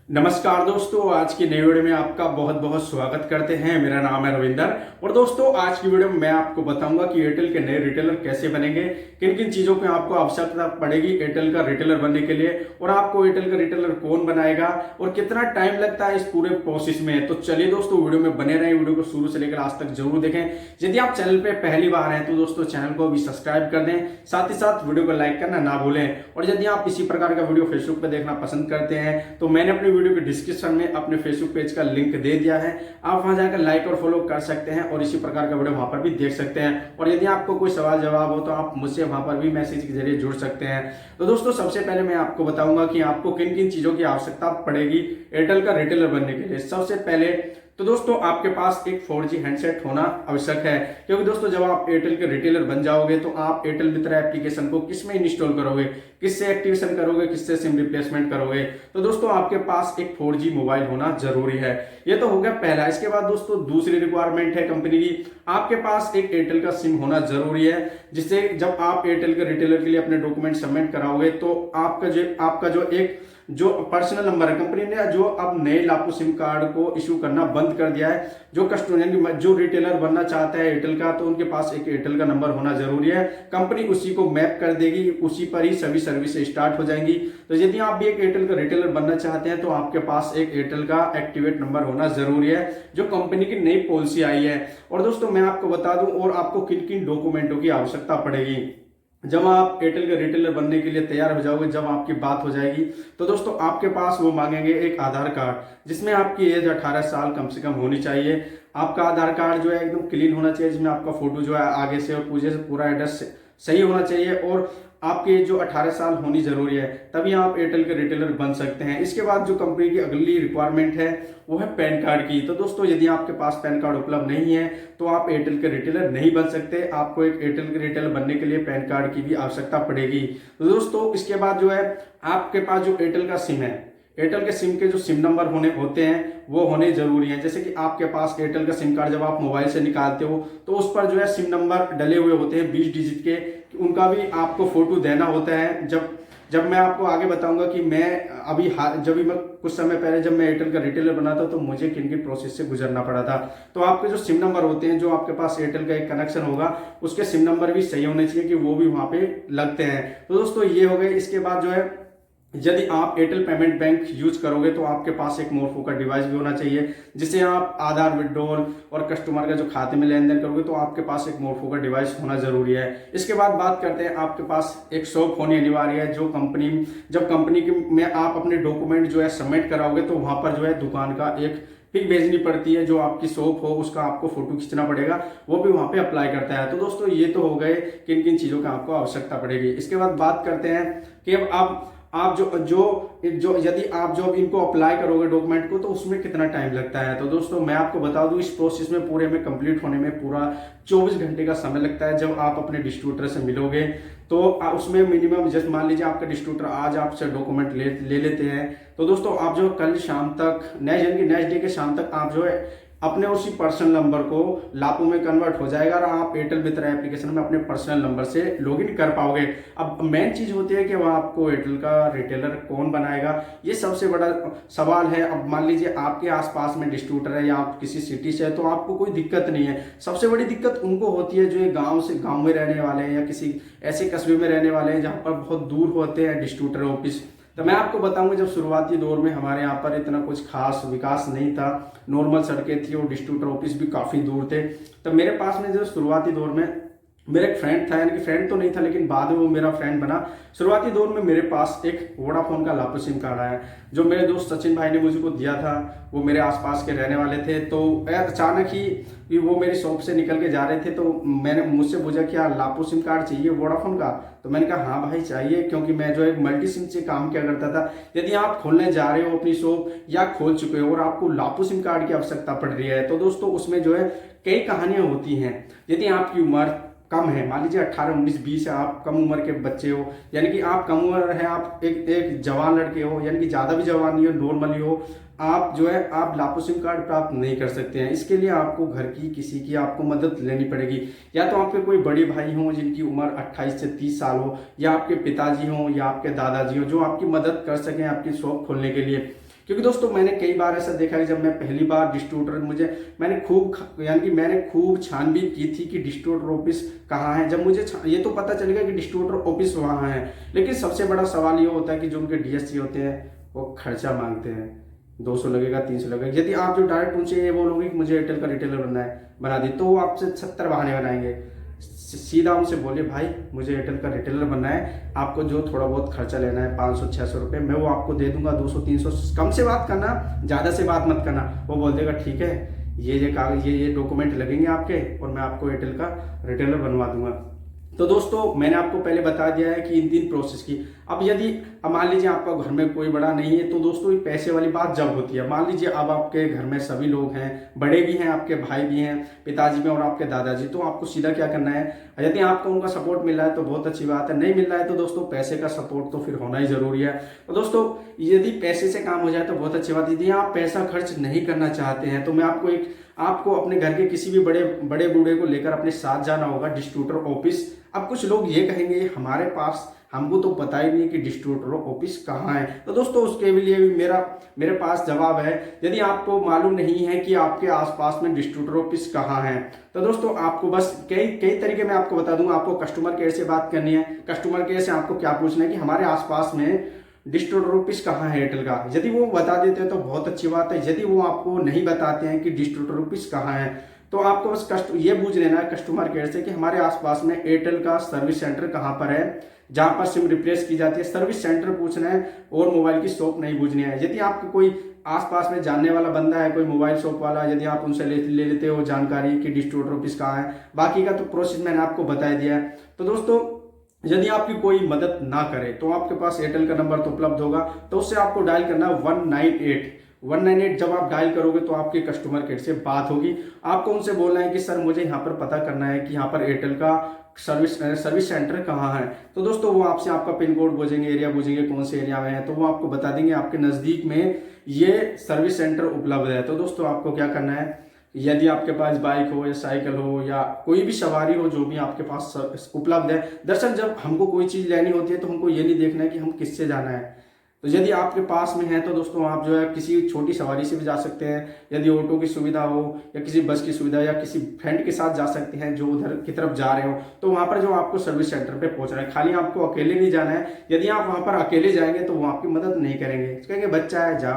नमस्कार दोस्तों, आज की नई वीडियो में आपका बहुत बहुत स्वागत करते हैं। मेरा नाम है रविंदर और दोस्तों आज की वीडियो में मैं आपको बताऊंगा कि एयरटेल के नए रिटेलर कैसे बनेंगे, किन किन चीजों की आपको आवश्यकता पड़ेगी एयरटेल का रिटेलर बनने के लिए, और आपको एयरटेल का रिटेलर कौन बनाएगा और कितना टाइम लगता है इस पूरे प्रोसेस में। तो चलिए दोस्तों वीडियो में बने रहें, वीडियो को शुरू से लेकर आज तक जरूर देखें। यदि आप चैनल पे पहली बार हैं तो दोस्तों चैनल को भी सब्सक्राइब कर दें, साथ ही साथ वीडियो को लाइक करना ना भूलें। और यदि आप इसी प्रकार का वीडियो फेसबुक पे देखना पसंद करते हैं तो मैंने अपनी वीडियो के डिस्क्रिप्शन में अपने फेसबुक पेज का लिंक दे दिया है, आप वहां जाकर लाइक और फॉलो कर सकते हैं और इसी प्रकार का वीडियो वहां पर भी देख सकते हैं। और यदि आपको कोई सवाल जवाब हो तो आप मुझसे वहां पर भी मैसेज के जरिए जुड़ सकते हैं। तो दोस्तों सबसे पहले मैं आपको बताऊंगा कि आपको किन किन चीजों की आवश्यकता पड़ेगी एयरटेल का रिटेलर बनने के लिए। सबसे पहले तो दोस्तों आपके पास एक 4G हैंडसेट होना आवश्यक है, क्योंकि दोस्तों जब आप एयरटेल के रिटेलर बन जाओगे तो आप एयरटेल मित्र एप्लीकेशन को किस में इंस्टॉल करोगे, किससे एक्टिवेशन करोगे, किससे सिम रिप्लेसमेंट करोगे। तो दोस्तों आपके पास एक 4G मोबाइल होना जरूरी है। ये तो हो गया पहला। इसके बाद दोस्तों दूसरी रिक्वायरमेंट है कंपनी की, आपके पास एक एयरटेल का सिम होना जरूरी है, जिससे जब आप एयरटेल के रिटेलर के लिए अपने डॉक्यूमेंट सबमिट कराओगे तो आपका जो पर्सनल नंबर है, कंपनी ने जो अब नए लाखों सिम कार्ड को इश्यू करना बंद कर दिया है। जो कस्टमर जो रिटेलर बनना चाहता है एयरटेल का, तो उनके पास एक एयरटेल का नंबर होना जरूरी है। कंपनी उसी को मैप कर देगी, उसी पर ही सभी सर्विस स्टार्ट हो जाएंगी। तो यदि आप भी एक एयरटेल का रिटेलर बनना चाहते हैं तो आपके पास एक एयरटेल का एक्टिवेट नंबर होना जरूरी है, जो कंपनी की नई पॉलिसी आई है। और दोस्तों मैं आपको बता दूं और आपको किन किन डॉक्यूमेंटों की आवश्यकता पड़ेगी जब आप एयरटेल के रिटेलर बनने के लिए तैयार हो जाओगे, जब आपकी बात हो जाएगी तो दोस्तों आपके पास वो मांगेंगे एक आधार कार्ड, जिसमें आपकी एज 18 साल कम से कम होनी चाहिए। आपका आधार कार्ड जो है एकदम क्लीन होना चाहिए, जिसमें आपका फोटो जो है आगे से और पीछे से पूरा एड्रेस सही होना चाहिए, और आपकी जो 18 साल होनी जरूरी है, तभी आप एयरटेल के रिटेलर बन सकते हैं। इसके बाद जो कंपनी की अगली रिक्वायरमेंट है वो है पैन कार्ड की। तो दोस्तों यदि आपके पास पैन कार्ड उपलब्ध नहीं है तो आप एयरटेल के रिटेलर नहीं बन सकते। आपको एक एयरटेल के रिटेलर बनने के लिए पैन कार्ड की भी आवश्यकता पड़ेगी। तो दोस्तों इसके बाद जो है आपके पास जो एयरटेल का सिम है, एयरटेल के सिम के जो सिम नंबर होते हैं वो होने जरूरी हैं। जैसे कि आपके पास एयरटेल का सिम कार्ड जब आप मोबाइल से निकालते हो तो उस पर जो है सिम नंबर डले हुए होते हैं 20 डिजिट के, उनका भी आपको फोटो देना होता है। जब मैं आपको आगे बताऊंगा कि मैं कुछ समय पहले जब मैं एयरटेल का रिटेलर बना था तो मुझे किन किन प्रोसेस से गुजरना पड़ा था। तो आपके जो सिम नंबर होते हैं, जो आपके पास एयरटेल का एक कनेक्शन होगा, उसके सिम नंबर भी सही होने चाहिए कि वो भी वहां पे लगते हैं। तो दोस्तों ये हो गए। इसके बाद जो है यदि आप एयरटेल पेमेंट बैंक यूज करोगे तो आपके पास एक मोरफो का डिवाइस भी होना चाहिए, जिसे आप आधार विड्रॉल और कस्टमर का जो खाते में लेन देन करोगे तो आपके पास एक मोरफो का डिवाइस होना जरूरी है। इसके बाद बात करते हैं, आपके पास एक शॉप होनी अनिवार्य है। जब कंपनी में आप अपने डॉक्यूमेंट जो है सबमिट कराओगे तो वहां पर जो है दुकान का एक पिक भेजनी पड़ती है, जो आपकी शॉप हो उसका आपको फोटो खींचना पड़ेगा, वो भी वहां पे अप्लाई करता है। तो दोस्तों ये तो हो गए किन किन चीजों का आपको आवश्यकता पड़ेगी। इसके बाद बात करते हैं कि अब आप जो यदि आप जो इनको अप्लाई करोगे डॉक्यूमेंट को तो उसमें कितना टाइम लगता है। तो दोस्तों मैं आपको बता दूं, इस प्रोसेस में पूरे में कंप्लीट होने में पूरा 24 घंटे का समय लगता है। जब आप अपने डिस्ट्रीब्यूटर से मिलोगे तो उसमें मिनिमम, जैसे मान लीजिए आपका डिस्ट्रीब्यूटर आज आपसे डॉक्यूमेंट ले लेते हैं, तो दोस्तों आप जो कल शाम तक नेक्स्ट डे के शाम तक आप जो है अपने उसी पर्सनल नंबर को लाखों में कन्वर्ट हो जाएगा और आप एयरटेल मित्र एप्लीकेशन में अपने पर्सनल नंबर से लॉगिन कर पाओगे। अब मेन चीज होती है कि वह आपको एयरटेल का रिटेलर कौन बनाएगा, ये सबसे बड़ा सवाल है। अब मान लीजिए आपके आसपास में डिस्ट्रीब्यूटर है या आप किसी सिटी से है तो आपको कोई दिक्कत नहीं है। सबसे बड़ी दिक्कत उनको होती है जो गाँव में रहने वाले हैं या किसी ऐसे कस्बे में रहने वाले हैं जहाँ पर बहुत दूर होते हैं डिस्ट्रीब्यूटर ऑफिस। तो मैं आपको बताऊंगा, जब शुरुआती दौर में हमारे यहाँ पर इतना कुछ खास विकास नहीं था, नॉर्मल सड़कें थी और डिस्ट्रीब्यूटर ऑफिस भी काफी दूर थे। तो मेरे पास में जो शुरुआती दौर में मेरा एक फ्रेंड था, यानी कि फ्रेंड तो नहीं था लेकिन बाद में वो मेरा फ्रेंड बना। शुरुआती दौर में मेरे पास एक वोडाफोन का लापो सिम कार्ड आया, जो मेरे दोस्त सचिन भाई ने मुझे को दिया था। वो मेरे आसपास के रहने वाले थे, तो अचानक ही वो मेरी शॉप से निकल के जा रहे थे, तो मैंने मुझसे पूछा कि यार लापो सिम कार्ड चाहिए वोडाफोन का। तो मैंने कहा हाँ भाई चाहिए, क्योंकि मैं जो है मल्टी सिम से काम किया करता था। यदि आप खोलने जा रहे हो अपनी शॉप या खोल चुके हो और आपको लापो सिम कार्ड की आवश्यकता पड़ रही है, तो दोस्तों उसमें जो है कई कहानियां होती हैं। यदि आपकी उम्र कम है, मान लीजिए 18 19 20 है, आप कम उम्र के बच्चे हो, यानी कि आप कम उम्र है, आप एक जवान लड़के हो, यानी कि ज्यादा भी जवान नहीं हो, नॉर्मली हो, आप जो है आप लापो सिम कार्ड प्राप्त नहीं कर सकते हैं। इसके लिए आपको घर की किसी की आपको मदद लेनी पड़ेगी। या तो आपके कोई बड़े भाई हों जिनकी उम्र 28 से 30 साल हो, या आपके पिताजी हों या आपके दादाजी हो जो आपकी मदद कर सकें आपकी शॉप खोलने के लिए। क्योंकि दोस्तों मैंने कई बार ऐसा देखा है, जब मैं पहली बार डिस्ट्रीब्यूटर मैंने खूब छानबीन की थी कि डिस्ट्रीब्यूटर ऑफिस कहाँ है। जब मुझे ये तो पता चलेगा कि डिस्ट्रीब्यूटर ऑफिस वहाँ है, लेकिन सबसे बड़ा सवाल ये होता है कि जो उनके डीएससी होते हैं वो खर्चा मांगते हैं, 200 लगेगा, 300 लगेगा। यदि आप जो डायरेक्ट उनसे ये बोलोगे कि मुझे एयरटेल का रिटेलर बनना है, बना दी, तो वो आपसे 70 बहाने बनाएंगे। सीधा उनसे बोलिए भाई मुझे एयरटेल का रिटेलर बनना है, आपको जो थोड़ा बहुत खर्चा लेना है 500-600 रुपये मैं वो आपको दे दूंगा, 200-300 कम से बात करना, ज़्यादा से बात मत करना। वो बोल देगा ठीक है, ये कागज ये डॉक्यूमेंट लगेंगे आपके और मैं आपको एयरटेल का रिटेलर बनवा दूंगा। तो दोस्तों मैंने आपको पहले बता दिया है कि इन 3 प्रोसेस की। अब मान लीजिए आपका घर में कोई बड़ा नहीं है, तो दोस्तों ये पैसे वाली बात जब होती है, मान लीजिए अब आपके घर में सभी लोग हैं, बड़े भी हैं, आपके भाई भी हैं, पिताजी भी और आपके दादाजी, तो आपको सीधा क्या करना है, यदि आपको उनका सपोर्ट मिल रहा है तो बहुत अच्छी बात है, नहीं मिल रहा है तो दोस्तों पैसे का सपोर्ट तो फिर होना ही जरूरी है। तो दोस्तों यदि पैसे से काम हो जाए तो बहुत अच्छी बात है। यदि आप पैसा खर्च नहीं करना चाहते हैं तो मैं आपको अपने घर के किसी भी बड़े बूढ़े को लेकर अपने साथ जाना होगा डिस्ट्रीब्यूटर ऑफिस। अब कुछ लोग ये कहेंगे हमारे पास, हमको तो पता ही नहीं कि डिस्ट्रीब्यूटर ऑफिस कहाँ है। तो दोस्तों उसके लिए भी मेरे पास जवाब है। यदि आपको मालूम नहीं है कि आपके आसपास में डिस्ट्रीब्यूटर ऑफिस कहाँ है, तो दोस्तों आपको बस कई तरीके मैं आपको बता दूंगा। आपको कस्टमर केयर से बात करनी है, कस्टमर केयर से आपको क्या पूछना है कि हमारे आसपास में डिस्ट्रीब्यूटर ऑफिस कहाँ है एयरटेल का। यदि वो बता देते हैं तो बहुत अच्छी बात है। यदि वो आपको नहीं बताते हैं कि डिस्ट्रीब्यूटर ऑफिस कहाँ है, तो आपको बस ये पूछ लेना है कस्टमर केयर से कि हमारे आसपास में एयरटेल का सर्विस सेंटर कहाँ पर है, जहां पर सिम रिप्लेस की जाती है, सर्विस सेंटर पूछना है और मोबाइल की शॉप नहीं पूछनी है। यदि आपको कोई आसपास में जानने वाला बंदा है, कोई मोबाइल शॉप वाला, यदि आप उनसे ले लेते हो जानकारी कि डिस्ट्रीब्यूटर ऑफिस कहाँ है, बाकी का तो प्रोसेस मैंने आपको बता दिया है। तो दोस्तों यदि आपकी कोई मदद ना करे तो आपके पास एयरटेल का नंबर तो उपलब्ध होगा, तो उससे आपको डायल करना 198। जब आप डायल करोगे तो आपके कस्टमर केयर से बात होगी। आपको उनसे बोलना है कि सर मुझे यहाँ पर पता करना है कि यहाँ पर एयरटेल का सर्विस सेंटर कहाँ है। तो दोस्तों वो आपसे आपका पिन कोड पूछेंगे, एरिया पूछेंगे कौन से एरिया में है, तो वो आपको बता देंगे आपके नज़दीक में ये सर्विस सेंटर उपलब्ध है। तो दोस्तों आपको क्या करना है, यदि आपके पास बाइक हो या साइकिल हो या कोई भी सवारी हो जो भी आपके पास उपलब्ध है। दरअसल जब हमको कोई चीज़ लेनी होती है तो हमको ये नहीं देखना है कि हम किससे जाना है। तो यदि आपके पास में है तो दोस्तों आप जो है किसी छोटी सवारी से भी जा सकते हैं, यदि ऑटो की सुविधा हो या किसी बस की सुविधा या किसी फ्रेंड के साथ जा सकते हैं जो उधर की तरफ जा रहे हो, तो वहां पर जो आपको सर्विस सेंटर पे पहुंचना है। खाली आपको अकेले नहीं जाना है। यदि आप वहां पर अकेले जाएंगे तो वो आपकी मदद नहीं करेंगे, कहेंगे बच्चा है जा।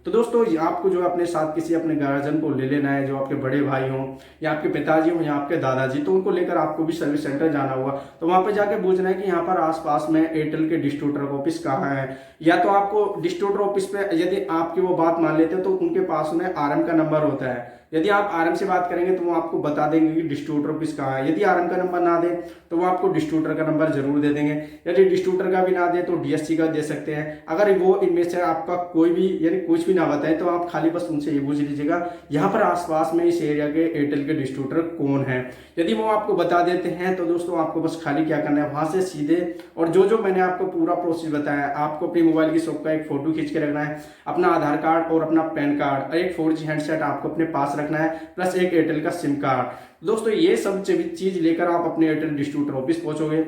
तो दोस्तों आपको जो अपने साथ किसी अपने गार्जियन को ले लेना है, जो आपके बड़े भाई हों या आपके पिताजी हों या आपके दादाजी, तो उनको लेकर आपको भी सर्विस सेंटर जाना होगा। तो वहां पर जाके पूछना है कि यहाँ पर आसपास में एयरटेल के डिस्ट्रीब्यूटर ऑफिस कहाँ है। या तो आपको डिस्ट्रीब्यूटर ऑफिस पे यदि आपकी वो बात मान लेते हैं तो उनके पास में आरएम का नंबर होता है। यदि आप आरएम से बात करेंगे तो वो आपको बता देंगे कि डिस्ट्रीब्यूटर ऑफिस कहाँ है। यदि आरएम का नंबर ना दे तो वो आपको डिस्ट्रीब्यूटर का नंबर जरूर दे देंगे। यदि डिस्ट्रीब्यूटर का भी ना दे तो डीएससी का दे सकते हैं। अगर वो इनमें से आपका कोई भी यानी कुछ भी ना बताए तो आप खाली बस उनसे ये पूछ लीजिएगा यहाँ पर आसपास में इस एरिया के एयरटेल के डिस्ट्रीब्यूटर कौन है। यदि वो आपको बता देते हैं तो दोस्तों आपको बस खाली क्या करना है, वहां से सीधे और जो मैंने आपको पूरा प्रोसेस बताया, आपको अपनी मोबाइल की शॉप का एक फोटो खींच के रखना है, अपना आधार कार्ड और अपना पैन कार्ड और एक 4G हैंडसेट आपको अपने पास रखना है, प्लस एक एयरटेल का सिम कार्ड। दोस्तों ये सब चीज लेकर आप अपने एयरटेल डिस्ट्रीब्यूटर ऑफिस पहुंचोगे।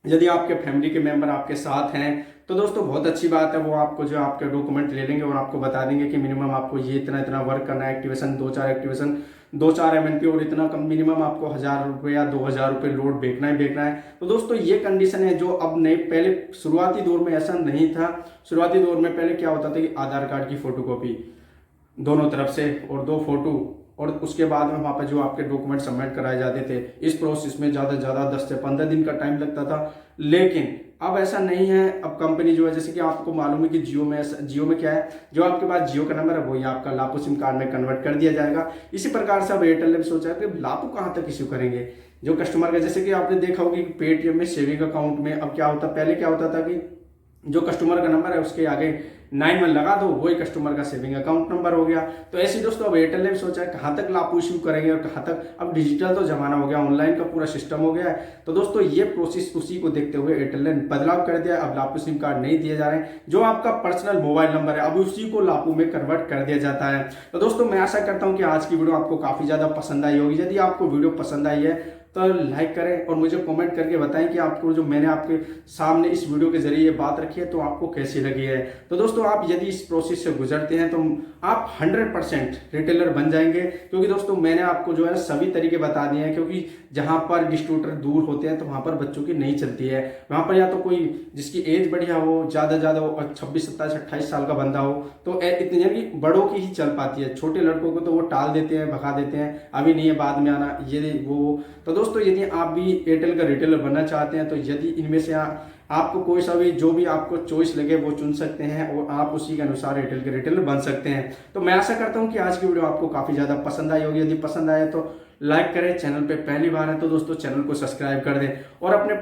यदि आपके फैमिली के मेंबर आपके साथ हैं तो दोस्तों बहुत अच्छी बात है, वो आपको जो आपके डॉक्यूमेंट ले लेंगे और आपको बता देंगे कि मिनिमम आपको ये इतना वर्क करना है, एक्टिवेशन 2-4 MNP और इतना कम मिनिमम आपको 1000 रुपये या 2000 रुपये लोड बेचना है। तो दोस्तों ये कंडीशन है जो अब नहीं, पहले शुरुआती दौर में ऐसा नहीं था। शुरुआती दौर में पहले क्या होता था कि आधार कार्ड की फोटोकॉपी दोनों तरफ से और 2 फोटो और उसके बाद में वहाँ पर जो आपके डॉक्यूमेंट सबमिट कराए जाते थे। इस प्रोसेस में ज़्यादा से ज़्यादा 10 से 15 दिन का टाइम लगता था, लेकिन अब ऐसा नहीं है। अब कंपनी जो है, जैसे कि आपको मालूम है कि जियो में क्या है, जो आपके पास जियो का नंबर है वही आपका लापो सिम कार्ड में कन्वर्ट कर दिया जाएगा। इसी प्रकार से अब एयरटेल ने भी सोचा है कि लापो कहाँ तक इश्यू करेंगे जो कस्टमर का। जैसे कि आपने देखा होगा कि पेटीएम में सेविंग अकाउंट में अब क्या होता, पहले क्या होता था कि जो कस्टमर का नंबर है उसके आगे 91 लगा दो, वही कस्टमर का सेविंग अकाउंट नंबर हो गया। तो ऐसे दोस्तों अब एयरटेल ने भी सोचा है कहाँ तक लापो इश्यू करेंगे और कहाँ तक, अब डिजिटल तो जमाना हो गया, ऑनलाइन का पूरा सिस्टम हो गया है। तो दोस्तों ये प्रोसेस उसी को देखते हुए एयरटेल ने बदलाव कर दिया। अब लापो सिम कार्ड नहीं दिए जा रहे हैं, जो आपका पर्सनल मोबाइल नंबर है अब उसी को लापो में कन्वर्ट कर दिया जाता है। तो दोस्तों मैं आशा करता हूँ कि आज की वीडियो आपको काफी ज्यादा पसंद आई होगी। यदि आपको वीडियो पसंद आई है तो लाइक करें और मुझे कमेंट करके बताएं कि आपको जो मैंने आपके सामने इस वीडियो के जरिए ये बात रखी है तो आपको कैसी लगी है। तो दोस्तों आप यदि इस प्रोसेस से गुजरते हैं तो आप 100% रिटेलर बन जाएंगे, क्योंकि दोस्तों मैंने आपको जो है सभी तरीके बता दिए हैं। क्योंकि जहां पर डिस्ट्रीब्यूटर दूर होते हैं तो वहां पर बच्चों की नहीं चलती है, वहां पर या तो कोई जिसकी एज बढ़िया हो, ज्यादा हो, 26 27 28 साल का बंदा हो तो इतनी यानी बड़ों की ही चल पाती है। छोटे लड़कों को तो वो टाल देते हैं, भगा देते हैं, अभी नहीं है बाद में आना, ये वो। तो दोस्तों यदि आप भी एयरटेल का रिटेलर बनना चाहते हैं तो यदि इनमें से आपको कोई सा भी जो भी आपको चॉइस लगे वो चुन सकते हैं और आप उसी के अनुसार एयरटेल के रिटेलर बन सकते हैं। तो मैं आशा करता हूं कि आज की वीडियो आपको काफी ज्यादा पसंद आई होगी। यदि पसंद आए तो लाइक करें, चैनल पे पहली बार है तो दोस्तों चैनल को सब्सक्राइब कर दें और अपने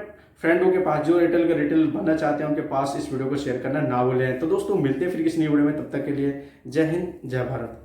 फ्रेंडों के पास जो एयरटेल का रिटेलर बनना चाहते हैं उनके पास इस वीडियो को शेयर करना ना भूलें। तो दोस्तों मिलते हैं फिर किसी नई वीडियो में, तब तक के लिए जय हिंद जय भारत।